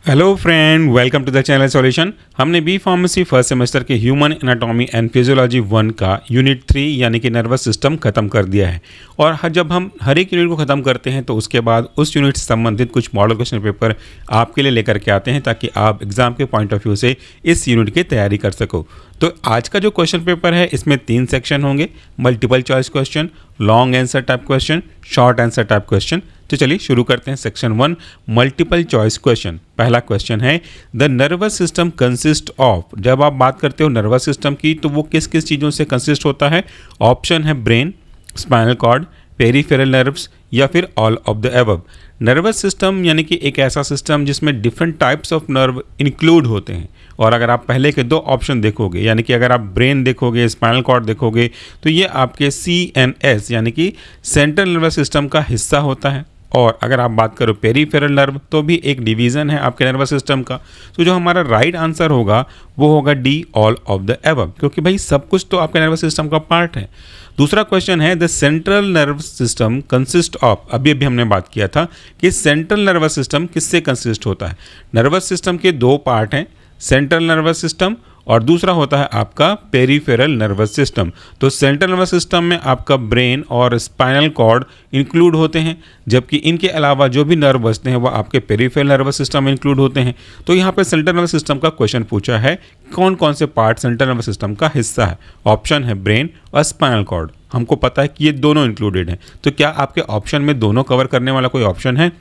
Hello friend, welcome to the channel solution. हमने B pharmacy first semester के human anatomy and physiology 1 का unit 3 यानी कि nervous system खत्म कर दिया है। और जब हम हर एक यूनिट को ख़त्म करते हैं तो उसके बाद उस यूनिट से संबंधित कुछ मॉडल क्वेश्चन पेपर आपके लिए लेकर के आते हैं ताकि आप एग्जाम के पॉइंट ऑफ व्यू से इस यूनिट की तैयारी कर सको। तो आज का जो क्वेश्चन पेपर है इसमें 3 सेक्शन होंगे, multiple choice question, long answer type question, short answer type question. तो चलिए शुरू करते हैं। Section 1 multiple choice question. पहला क्वेश्चन है the nervous system consist of. जब आप बात करते हो नर्वस सिस्टम की तो वो किस किस चीज़ों से कंसिस्ट होता है? ऑप्शन है brain, spinal cord, peripheral nerves या फिर all of the above. Nervous system यानी कि एक ऐसा सिस्टम जिसमें different types of nerve include होते हैं। और अगर आप पहले के 2 ऑप्शन देखोगे यानी कि अगर आप ब्रेन देखोगे, स्पाइनल कॉर्ड देखोगे तो ये आपके CNS यानी कि सेंट्रल नर्वस सिस्टम का हिस्सा होता है। और अगर आप बात करो पेरिफेरल नर्व तो भी एक डिवीज़न है आपके नर्वस सिस्टम का। तो जो हमारा राइट आंसर होगा वो होगा D, all of the above, क्योंकि भाई सब कुछ तो आपके नर्वस सिस्टम का पार्ट है। दूसरा क्वेश्चन है the central nervous system consist of. अभी हमने बात किया था कि सेंट्रल नर्वस सिस्टम किससे कंसिस्ट होता है। नर्वस सिस्टम के 2 पार्ट हैं, सेंट्रल नर्वस सिस्टम और दूसरा होता है आपका पेरिफेरल नर्वस सिस्टम। तो सेंट्रल नर्वस सिस्टम में आपका ब्रेन और स्पाइनल कॉर्ड इंक्लूड होते हैं, जबकि इनके अलावा जो भी नर्व बचते हैं वो आपके पेरिफेरल नर्वस सिस्टम में इंक्लूड होते हैं। तो यहाँ पे सेंट्रल नर्वस सिस्टम का क्वेश्चन पूछा है कौन कौन से पार्ट सेंट्रल नर्वस सिस्टम का हिस्सा है। ऑप्शन है ब्रेन और स्पाइनल कॉर्ड। हमको पता है कि ये दोनों इंक्लूडेड हैं। तो क्या आपके ऑप्शन में दोनों कवर करने वाला कोई ऑप्शन है?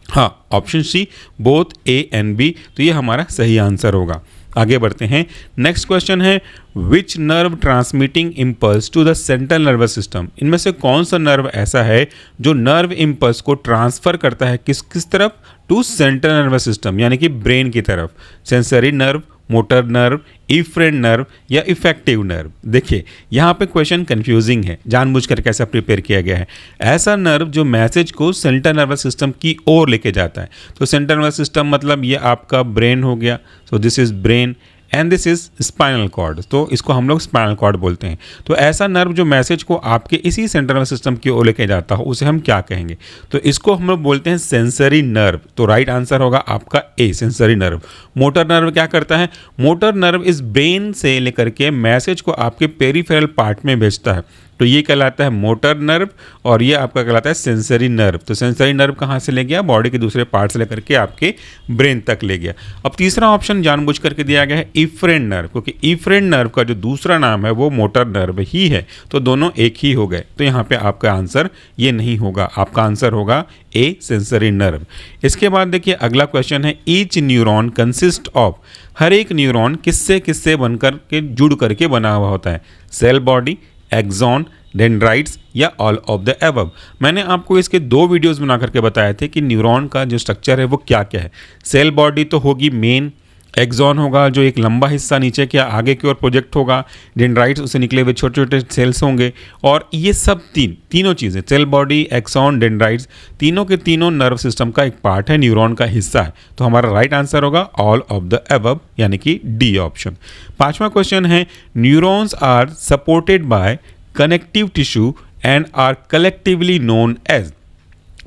हाँ, option C, both A and B। तो ये हमारा सही आंसर होगा। आगे बढ़ते हैं। नेक्स्ट क्वेश्चन है which nerve transmitting impulse to the central nervous system. इनमें से कौन सा नर्व ऐसा है जो नर्व इम्पल्स को ट्रांसफर करता है किस किस तरफ? टू सेंट्रल नर्वस सिस्टम यानी कि ब्रेन की तरफ। Sensory nerve, motor nerve, efferent nerve या इफेक्टिव नर्व। देखिए यहाँ पे क्वेश्चन कंफ्यूजिंग है, जानबूझकर कैसा प्रिपेयर किया गया है। ऐसा नर्व जो मैसेज को सेंट्रल नर्वस सिस्टम की ओर लेके जाता है। तो सेंट्रल नर्वस सिस्टम मतलब ये आपका ब्रेन हो गया। So this is brain and this is spinal cord. तो इसको हम लोग स्पाइनल कॉर्ड बोलते हैं। तो ऐसा नर्व जो मैसेज को आपके इसी सेंट्रल नर्वस सिस्टम की ओर लेके जाता हो उसे हम क्या कहेंगे? तो इसको हम लोग बोलते हैं सेंसरी नर्व। तो राइट आंसर होगा आपका ए, सेंसरी नर्व। मोटर नर्व क्या करता है? मोटर नर्व इस ब्रेन से लेकर के मैसेज को आपके पेरिफेरल पार्ट में भेजता है। तो ये कहलाता है मोटर नर्व और ये आपका कहलाता है सेंसरी नर्व। तो सेंसरी नर्व कहाँ से ले गया? बॉडी के दूसरे पार्ट से लेकर के आपके ब्रेन तक ले गया। अब तीसरा ऑप्शन जानबूझ करके दिया गया है इफ्रेंट नर्व, क्योंकि इफ्रेंट नर्व का जो दूसरा नाम है वो मोटर नर्व ही है। तो दोनों एक ही हो गए। तो यहाँ पे आपका आंसर ये नहीं होगा, आपका आंसर होगा ए, सेंसरी नर्व। इसके बाद देखिए अगला क्वेश्चन है ईच न्यूरॉन कंसिस्ट ऑफ। हर एक न्यूरॉन किससे किससे बनकर के जुड़ करके बना हुआ होता है? सेल बॉडी, एक्सॉन, डेंड्राइट्स या ऑल ऑफ द एबव। मैंने आपको इसके 2 वीडियोस बना करके बताए थे कि न्यूरॉन का जो स्ट्रक्चर है वो क्या क्या है। सेल बॉडी तो होगी मेन, एक्सॉन होगा जो एक लंबा हिस्सा नीचे के आगे की ओर प्रोजेक्ट होगा, डेंड्राइट्स उसे निकले हुए छोटे छोटे सेल्स होंगे। और ये सब तीनों चीज़ें, सेल बॉडी, एक्सॉन, डेंड्राइट्स, तीनों के तीनों नर्व सिस्टम का एक पार्ट है, न्यूरॉन का हिस्सा है। तो हमारा राइट आंसर होगा ऑल ऑफ द एबव यानी कि डी ऑप्शन। 5वां क्वेश्चन है neurons are supported by connective tissue and are collectively known as.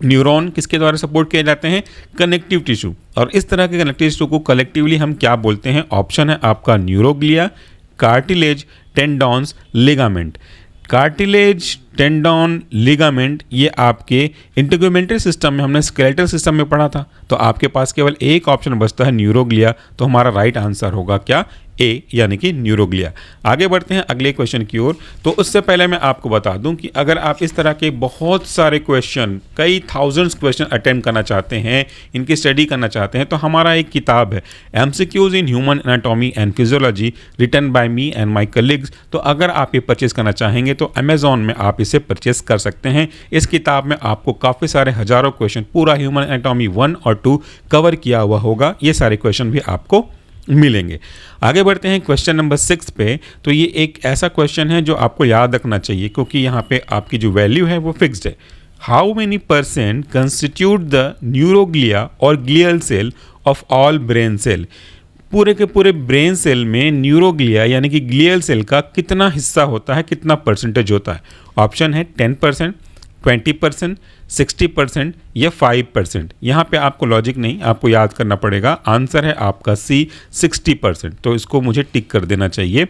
Neuron किसके द्वारा सपोर्ट किए जाते हैं? Connective tissue. और इस तरह के कनेक्टिव टिश्यू को कलेक्टिवली हम क्या बोलते हैं? ऑप्शन है आपका neuroglia, cartilage, tendons, ligament. Cartilage, tendon, ligament ये आपके इंटीग्यूमेंटरी सिस्टम में हमने स्केलेटल सिस्टम में पढ़ा था। तो आपके पास केवल एक ऑप्शन बचता है न्यूरोग्लिया। तो हमारा राइट आंसर होगा क्या? ए यानी कि न्यूरोग्लिया। आगे बढ़ते हैं अगले क्वेश्चन की ओर। तो उससे पहले मैं आपको बता दूं कि अगर आप इस तरह के बहुत सारे क्वेश्चन, कई थाउजेंड्स क्वेश्चन अटेम्प्ट करना चाहते हैं, इनकी स्टडी करना चाहते हैं, तो हमारा एक किताब है MCQs in human anatomy and physiology written by me and my colleagues. तो अगर आप ये परचेज करना चाहेंगे तो अमेजॉन में आप इसे परचेज कर सकते हैं। इस किताब में आपको काफ़ी सारे हजारों क्वेश्चन, पूरा ह्यूमन एनाटॉमी 1 और 2 कवर किया हुआ होगा। ये सारे क्वेश्चन भी आपको मिलेंगे। आगे बढ़ते हैं क्वेश्चन नंबर 6 पे। तो ये एक ऐसा क्वेश्चन है जो आपको याद रखना चाहिए क्योंकि यहाँ पे आपकी जो वैल्यू है वो फिक्स्ड है। How many % constitute the neuroglia और glial cell of all brain cell. पूरे के पूरे ब्रेन सेल में न्यूरोग्लिया यानी कि ग्लियल सेल का कितना हिस्सा होता है, कितना परसेंटेज होता है? ऑप्शन है 10%, 20%, 60% या 5%। यहाँ पे आपको लॉजिक नहीं, आपको याद करना पड़ेगा। आंसर है आपका सी 60%, तो इसको मुझे टिक कर देना चाहिए।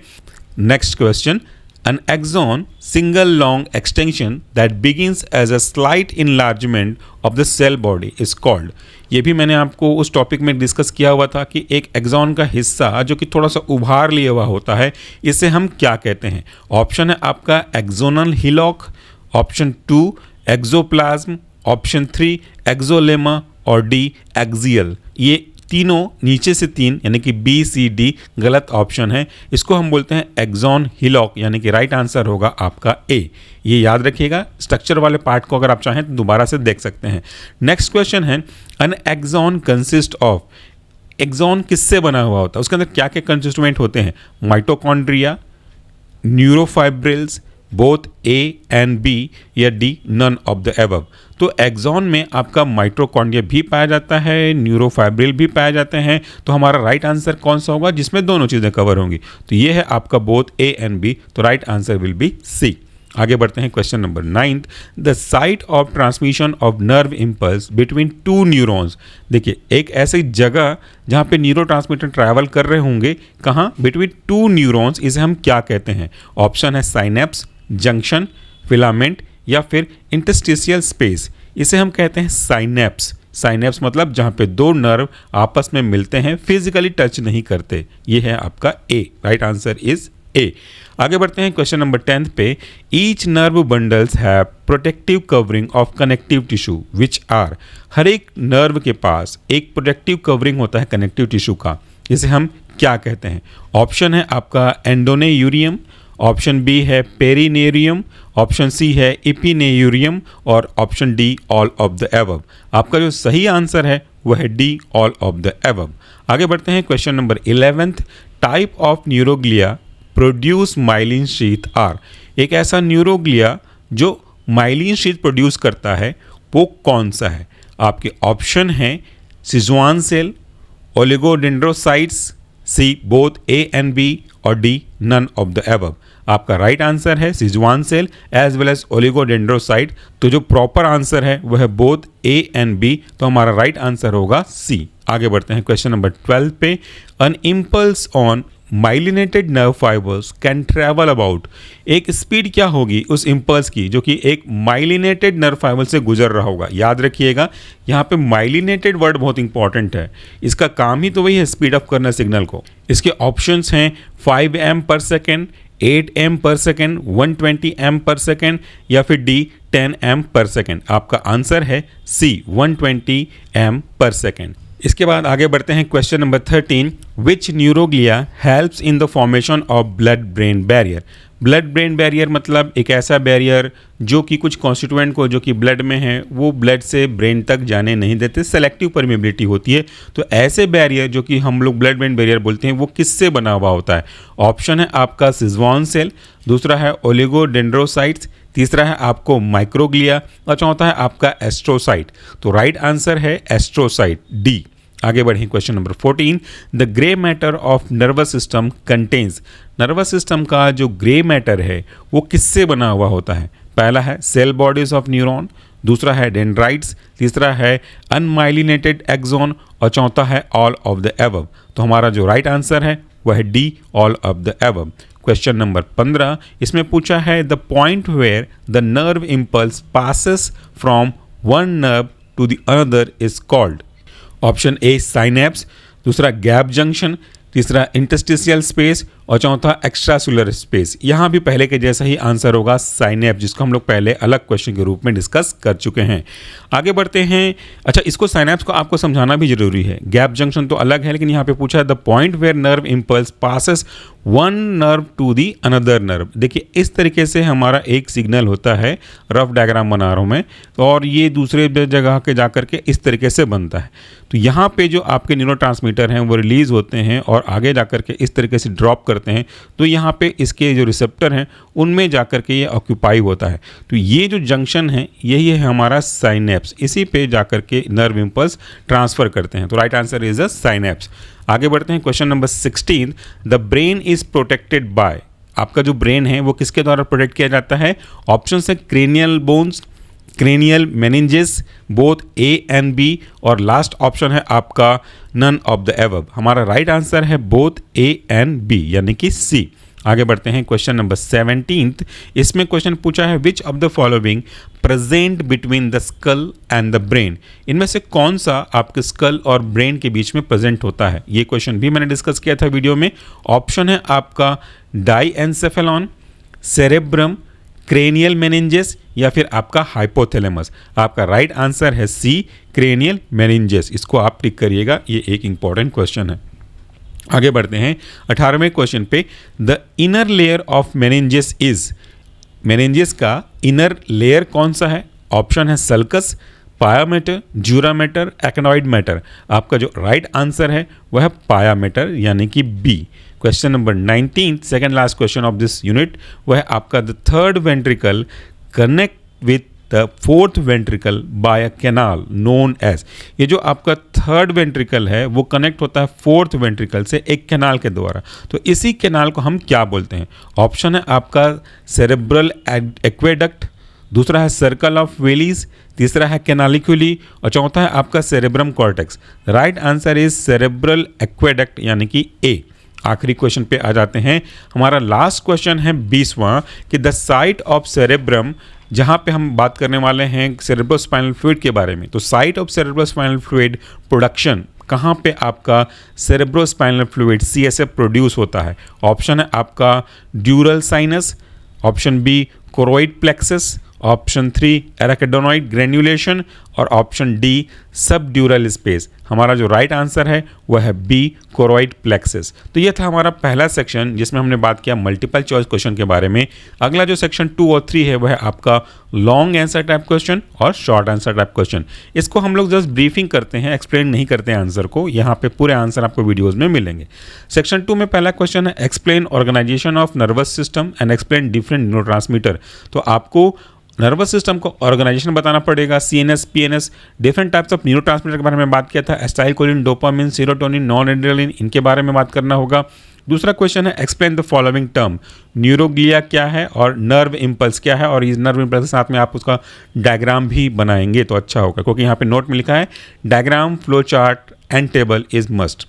Next question, an axon single long extension that begins as a slight enlargement of the cell body is called। ये भी मैंने आपको उस टॉपिक में डिस्कस किया हुआ था कि एक एक्सॉन का हिस्सा जो कि थोड़ा सा उभार लिया हुआ होता है, इसे हम क्या कहते हैं। ऑप्शन है आपका axonal hillock, option 2 axoplasm, option 3 axolemma और डी एक्सियल। ये तीनों नीचे से तीन यानी कि बी सी डी गलत ऑप्शन है। इसको हम बोलते हैं एक्सॉन हिलॉक, यानी कि राइट आंसर होगा आपका ए। ये याद रखिएगा। स्ट्रक्चर वाले पार्ट को अगर आप चाहें तो दोबारा से देख सकते हैं। नेक्स्ट क्वेश्चन है, an axon consist of. Axon किससे बना हुआ होता है, उसके अंदर क्या क्या कंस्टिट्यूएंट होते हैं। Mitochondria, neurofibrils, both A and B या D none of the above. तो एक्सॉन में आपका माइटोकॉन्ड्रिया भी पाया जाता है, न्यूरोफाइब्रिल भी पाए जाते हैं। तो हमारा राइट आंसर कौन सा होगा जिसमें दोनों चीज़ें कवर होंगी। तो ये है आपका बोथ ए एंड बी, तो right answer will be C. आगे बढ़ते हैं question number 9, the site of transmission of nerve impulse between two neurons. देखिए एक ऐसी जगह जहाँ पे न्यूरो ट्रांसमीटर ट्रैवल कर रहे होंगे, कहाँ, बिटवीन टू न्यूरॉन्स, इसे हम क्या कहते हैं। ऑप्शन है साइनेप्स, जंक्शन, फिलामेंट या फिर इंटरस्टिशियल स्पेस। इसे हम कहते हैं साइनेप्स। साइनेप्स मतलब जहाँ पे दो नर्व आपस में मिलते हैं, फिजिकली टच नहीं करते। ये है आपका A, right answer is A. आगे बढ़ते हैं क्वेश्चन नंबर 10 पे, each nerve bundles have protective covering of connective tissue which are. हर एक नर्व के पास एक प्रोटेक्टिव कवरिंग होता है कनेक्टिव टिश्यू का, इसे हम क्या कहते हैं। ऑप्शन है आपका एंडोनेयूरियम, ऑप्शन बी है पेरिनेरियम, ऑप्शन सी है इपिनेयूरियम और option D all of the above. आपका जो सही आंसर है वह है D all of the above. आगे बढ़ते हैं question number 11, type of neuroglia produce myelin sheath are. एक ऐसा न्यूरोग्लिया जो माइलिन शीथ प्रोड्यूस करता है वो कौन सा है। आपके ऑप्शन हैं Schwann cell, oligodendrocytes, C both A and B और D none of the above. आपका राइट आंसर है Schwann cell as well as oligodendrocyte. तो जो प्रॉपर आंसर है वह है बोथ ए एंड बी, तो हमारा राइट आंसर होगा सी। आगे बढ़ते हैं क्वेश्चन नंबर 12 पे, an impulse on myelinated nerve fibres can travel about. एक स्पीड क्या होगी उस इम्पल्स की जो कि एक माइलिनेटेड नर्व फाइबर से गुजर रहा होगा। याद रखिएगा यहाँ पे माइलिनेटेड वर्ड बहुत इंपॉर्टेंट है, इसका काम ही तो वही है स्पीड अप करना सिग्नल को। इसके ऑप्शंस हैं 5 एम पर सेकेंड, 8 एम पर सेकेंड, 120 एम पर सेकेंड या फिर डी 10 एम पर सेकेंड। आपका आंसर है सी 120 एम पर सेकेंड। इसके बाद आगे बढ़ते हैं question number 13, which neuroglia helps in the formation of blood brain barrier. Blood brain barrier मतलब एक ऐसा बैरियर जो कि कुछ कॉन्स्टिट्यूएंट को जो कि ब्लड में है वो ब्लड से ब्रेन तक जाने नहीं देते, सेलेक्टिव परमेबिलिटी होती है। तो ऐसे बैरियर जो कि हम लोग ब्लड ब्रेन बैरियर बोलते हैं वो किससे बना हुआ होता है। ऑप्शन है आपका सिजुआन सेल, दूसरा है ओलिगोडेंड्रोसाइट्स, तीसरा है आपको माइक्रोग्लिया और चौथा है आपका एस्ट्रोसाइट। तो राइट आंसर है एस्ट्रोसाइट, डी। आगे बढ़ें question number 14, the grey matter of nervous system contains. Nervous system का जो ग्रे मैटर है वो किससे बना हुआ होता है। पहला है सेल बॉडीज ऑफ न्यूरॉन, दूसरा है डेंड्राइट्स, तीसरा है अनमाइलिनेटेड एक्सॉन और चौथा है ऑल ऑफ द एबव। तो हमारा जो राइट आंसर है वह है D all of the above. Question number 15, इसमें पूछा है the point where the nerve impulse passes from one nerve to the another is called. Option A synapse, दूसरा गैप जंक्शन, तीसरा इंटरस्टिशियल स्पेस और चौथा एक्स्ट्रासेलुलर स्पेस। यहाँ भी पहले के जैसा ही आंसर होगा साइनेप्स, जिसको हम लोग पहले अलग क्वेश्चन के रूप में डिस्कस कर चुके हैं। आगे बढ़ते हैं। अच्छा, इसको साइनेप्स को आपको समझाना भी जरूरी है। गैप जंक्शन तो अलग है, लेकिन यहाँ पे पूछा है the point where nerve impulse passes one nerve to the another nerve. देखिए इस तरीके से हमारा एक सिग्नल होता है, रफ डायग्राम बना रहा हूँ मैं, और ये दूसरे जगह के जाकर के इस तरीके से बनता है। तो यहाँ पे जो आपके न्यूरोट्रांसमीटर हैं वो रिलीज होते हैं और आगे जाकर के इस तरीके से ड्रॉप करते हैं। तो यहाँ पे इसके जो रिसेप्टर हैं उनमें जाकर के ये ऑक्यूपाई होता है। तो ये जो जंक्शन है यही है हमारा साइनेप्स, इसी पे जाकर के नर्व इम्पल्स ट्रांसफर करते हैं। तो right answer is a synapse. आगे बढ़ते हैं question number 16, the brain is protected by. आपका जो ब्रेन है वो किसके द्वारा प्रोटेक्ट किया जाता है। ऑप्शन है cranial bones, cranial meninges, both A and B, और लास्ट ऑप्शन है आपका नन ऑफ द एबव। हमारा राइट आंसर है बोथ ए एंड बी यानी कि सी। आगे बढ़ते हैं क्वेश्चन नंबर 17। इसमें क्वेश्चन पूछा है which of the following present between the skull and the brain. इनमें से कौन सा आपके स्कल और ब्रेन के बीच में प्रेजेंट होता है। ये क्वेश्चन भी मैंने डिस्कस किया था वीडियो में। ऑप्शन है आपका डाईएन्सेफेलॉन, सेरेब्रम, क्रेनियल मेनिंजेस या फिर आपका हाइपोथैलेमस। आपका राइट आंसर है सी, क्रेनियल मेनिंजेस। इसको आप टिक करिएगा, ये एक इंपॉर्टेंट क्वेश्चन है। आगे बढ़ते हैं 18वें क्वेश्चन पे। The inner layer of meninges is, meninges का इनर लेयर कौन सा है। ऑप्शन है सल्कस, पाया मैटर, ज्यूरा मैटर, एक्टिनॉइड मैटर। आपका जो राइट आंसर है वह है पाया मैटर यानी कि B. Question number 19, second last question of this unit, वह है आपका the third ventricle connect with the fourth ventricle by a canal known as. ये जो आपका थर्ड वेंट्रिकल है वो कनेक्ट होता है फोर्थ वेंट्रिकल से एक कैनाल के द्वारा। तो इसी कैनाल को हम क्या बोलते हैं। ऑप्शन है आपका सेरेब्रल एक्वेडक्ट, दूसरा है सर्कल ऑफ वेलीज, तीसरा है कैनालिक्यूली और चौथा है आपका cerebrum cortex. Right answer is cerebral aqueduct यानी कि ए। आखिरी क्वेश्चन पे आ जाते हैं। हमारा लास्ट क्वेश्चन है 20वां कि द साइट ऑफ सेरेब्रम, जहाँ पे हम बात करने वाले हैं सेरेब्रोस्पाइनल फ्लूइड के बारे में। तो site of cerebrospinal fluid production, कहाँ पे आपका सेरेब्रोस्पाइनल फ्लूइड CSF प्रोड्यूस होता है। ऑप्शन है आपका dural sinus, option B choroid plexus, option 3 arachnoid granulation और option D subdural space. हमारा जो राइट आंसर है वह है बी कोरोइड प्लेक्सस। तो यह था हमारा पहला सेक्शन जिसमें हमने बात किया मल्टीपल चॉइस क्वेश्चन के बारे में। अगला जो सेक्शन 2 और 3 है वह है आपका लॉन्ग आंसर टाइप क्वेश्चन और शॉर्ट आंसर टाइप क्वेश्चन। इसको हम लोग जस्ट ब्रीफिंग करते हैं, एक्सप्लेन नहीं करते हैं आंसर को। यहाँ पे पूरे आंसर आपको वीडियोज़ में मिलेंगे। सेक्शन 2 में पहला क्वेश्चन है explain organisation of nervous system and explain different neurotransmitter. तो आपको नर्वस सिस्टम को ऑर्गेनाइजेशन बताना पड़ेगा, CNS, PNS, different types of neurotransmitter के बारे में बात किया था, acetylcholine, dopamine, serotonin, non adrenaline, इनके बारे में बात करना होगा। दूसरा क्वेश्चन है explain the following term. Neuroglia क्या है और नर्व इम्पल्स क्या है, और इस नर्व इम्पल्स के साथ में आप उसका डायग्राम भी बनाएंगे तो अच्छा होगा, क्योंकि यहाँ पे नोट में लिखा है diagram, flow chart and table is must.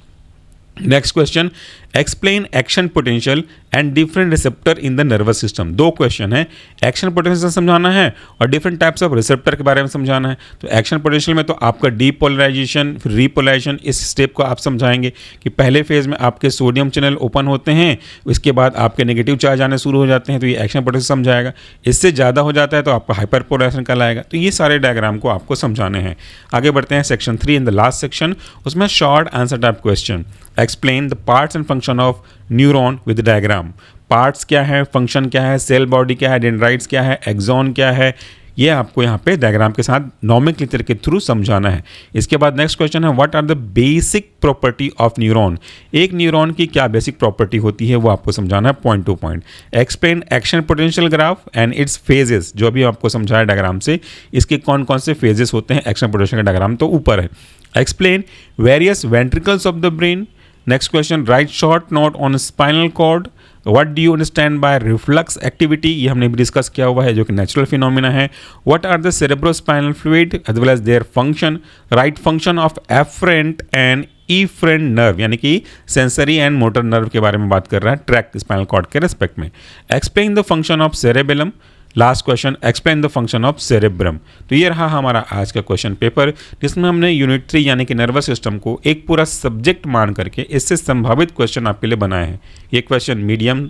Next question explain action potential and different receptor in the nervous system. 2 question है, एक्शन पोटेंशियल समझाना है और डिफरेंट टाइप्स ऑफ रिसेप्टर के बारे में समझाना है। तो एक्शन पोटेंशियल में तो आपका डीपोलराइजेशन फिर रीपोलराइजेशन, इस स्टेप को आप समझाएंगे कि पहले फेज में आपके सोडियम चैनल ओपन होते हैं, उसके बाद आपके नेगेटिव चार्ज आने शुरू हो जाते हैं, तो ये एक्शन पोटेंशियल समझाएगा। इससे ज़्यादा हो जाता है तो आपका हाइपरपोलराइजेशन कहलाएगा। तो ये सारे डायग्राम को आपको समझाने हैं। आगे बढ़ते हैं section 3 in the last section, उसमें short answer type question. Explain the parts and function of neuron with diagram. Parts क्या है, फंक्शन क्या है, सेल बॉडी क्या है, डेंड्राइट्स क्या है, एक्सॉन क्या है, ये आपको यहाँ पे डायग्राम के साथ नॉमेनक्लेचर के थ्रू समझाना है। इसके बाद नेक्स्ट क्वेश्चन है what are the basic property of neuron. एक न्यूरॉन की क्या बेसिक प्रॉपर्टी होती है वो आपको समझाना है point two point. Explain action potential graph and it's phases, जो अभी आपको समझाया डायग्राम से, इसके कौन कौन से फेजेस होते हैं। एक्शन पोटेंशियल का डायग्राम तो ऊपर है। Explain various ventricles of the brain. Next question write short note on spinal cord. What do you understand by reflex activity, ये हमने भी डिस्कस किया हुआ है जो कि नेचुरल फिनोमिना है। What are the cerebrospinal fluid as well as their function. Write function of afferent and efferent nerve, यानी कि सेंसरी एंड मोटर नर्व के बारे में बात कर रहा है ट्रैक स्पाइनल कॉर्ड के रेस्पेक्ट में। Explain the function of cerebellum. Last question explain the function of cerebrum. तो ये रहा हमारा आज का क्वेश्चन पेपर, जिसमें हमने यूनिट 3 यानी कि नर्वस सिस्टम को एक पूरा सब्जेक्ट मान करके इससे संभावित क्वेश्चन आपके लिए बनाए हैं। ये क्वेश्चन मीडियम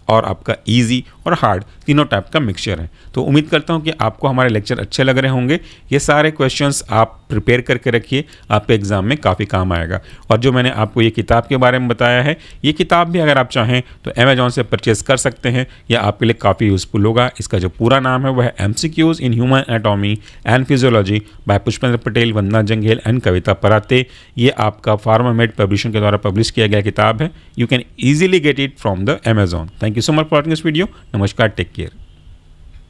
और आपका इजी और हार्ड तीनों टाइप का मिक्सचर है। तो उम्मीद करता हूँ कि आपको हमारे लेक्चर अच्छे लग रहे होंगे। ये सारे क्वेश्चंस आप प्रिपेयर करके रखिए, आपके एग्जाम में काफ़ी काम आएगा। और जो मैंने आपको ये किताब के बारे में बताया है, ये किताब भी अगर आप चाहें तो अमेजॉन से परचेज कर सकते हैं, यह आपके लिए काफ़ी यूज़फुल होगा। इसका जो पूरा नाम है वह है MCQs in human anatomy and physiology by Pushpendra Patel, Vandana Janghel and Kavita Parate. ये आपका फार्मामेड पब्लिशिंग के द्वारा पब्लिश किया गया किताब है। You can easily get it from the Amazon. Thank you so much for watching this video. Namaskar, take care.